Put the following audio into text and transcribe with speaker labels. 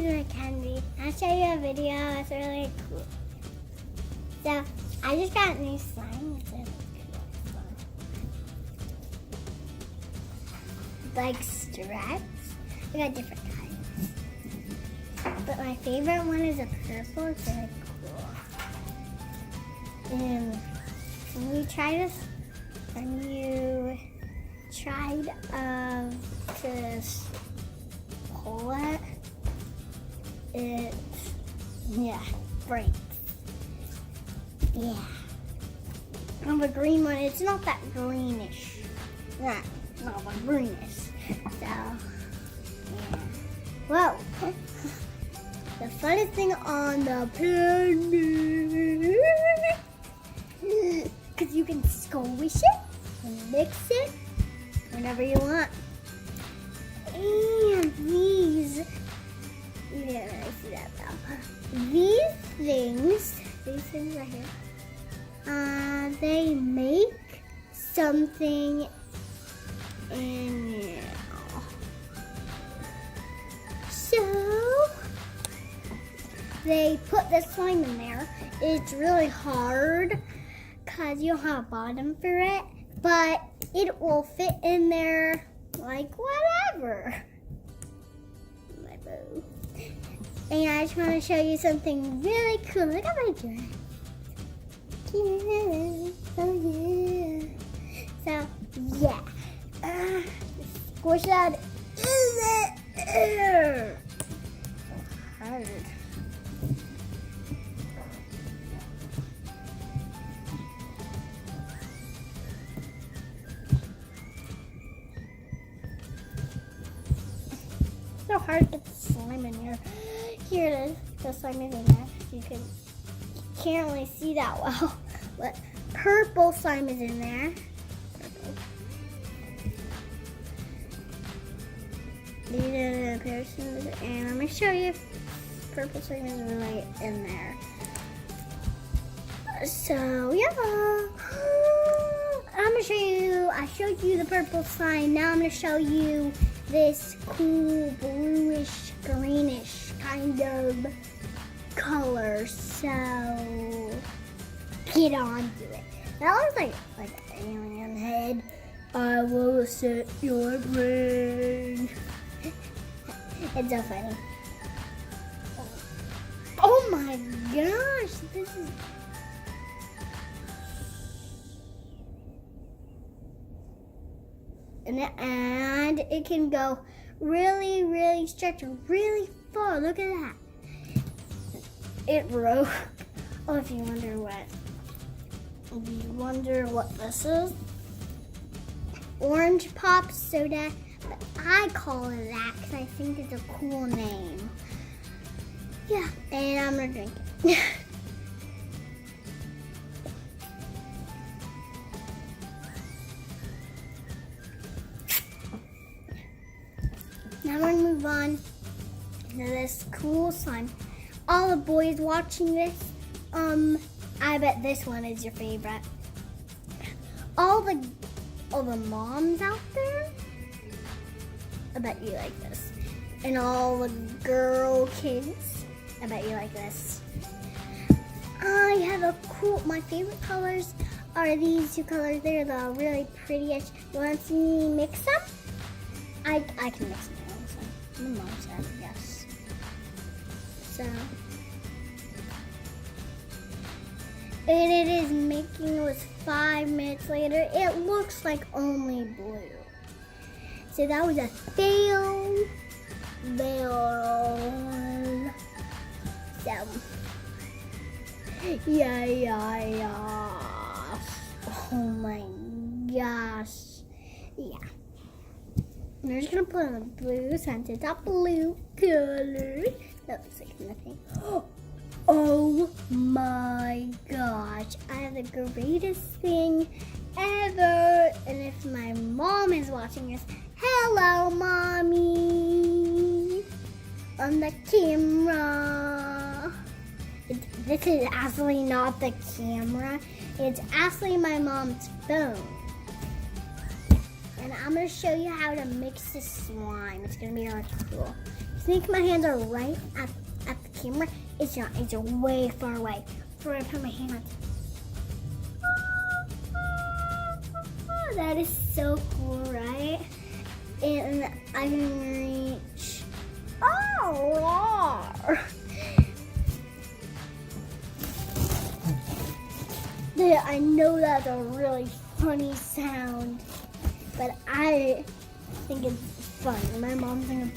Speaker 1: is my candy. I'll show you a video. It's really cool. So I just got new slime. It's really cool. Like stripes. I got different kinds. But my favorite one is a purple. It's really cool. And when you try this, when you tried to pull it, it breaks. Yeah. And the green one, it's not that greenish. Not the greenish. So, yeah. Whoa. The funnest thing on the planet. Because you can squish it and mix it whenever you want. And these, you didn't really see that though. These things right here, they make something in here. So, they put the slime in there. It's really hard because you don't have a bottom for it, but it will fit in there like whatever. My boo. And I just want to show you something really cool. Look at my dress. Yeah. Oh yeah. So yeah. Squish that in there. Hard. So hard to get the slime in here. Here it is. The slime is in there. You can't really see that well, but purple slime is in there. These are the piercings, and I'm gonna show you if purple slime is really in there. So yeah, I'm gonna show you. I showed you the purple slime. Now I'm gonna show you this cool bluish greenish kind of color. So get on to it. That looks like an alien head. I will set your brain. It's so funny. Oh my gosh, this is. And it can go really, really stretch really far. Look at that. It broke. Oh, if you wonder what this is, Orange Pop Soda. But I call it that because I think it's a cool name. Yeah, and I'm gonna drink it. Now we're gonna move on to this cool slime. All the boys watching this, I bet this one is your favorite. All the moms out there, I bet you like this. And all the girl kids, I bet you like this. I have my favorite colors are these two colors. They're the really prettiest. You want to see me mix them? I can mix them. My mom said yes. So, and it is making it was 5 minutes later. It looks like only blue. So that was a fail. So, yeah. Oh my gosh. Yeah. I'm just gonna put on the blue since it's a blue color. That looks like nothing. Oh my gosh. I have the greatest thing ever. And if my mom is watching this, hello, mommy. On the camera. This is actually not the camera. It's actually my mom's phone. And I'm gonna show you how to mix this slime. It's gonna be really cool. I think my hands are right at the camera. It's not. It's way far away. Before I put my hand on. Oh, that is so cool, right? And I can reach. Oh, yeah, I know that's a really funny sound, but I think it's fun. My mom's gonna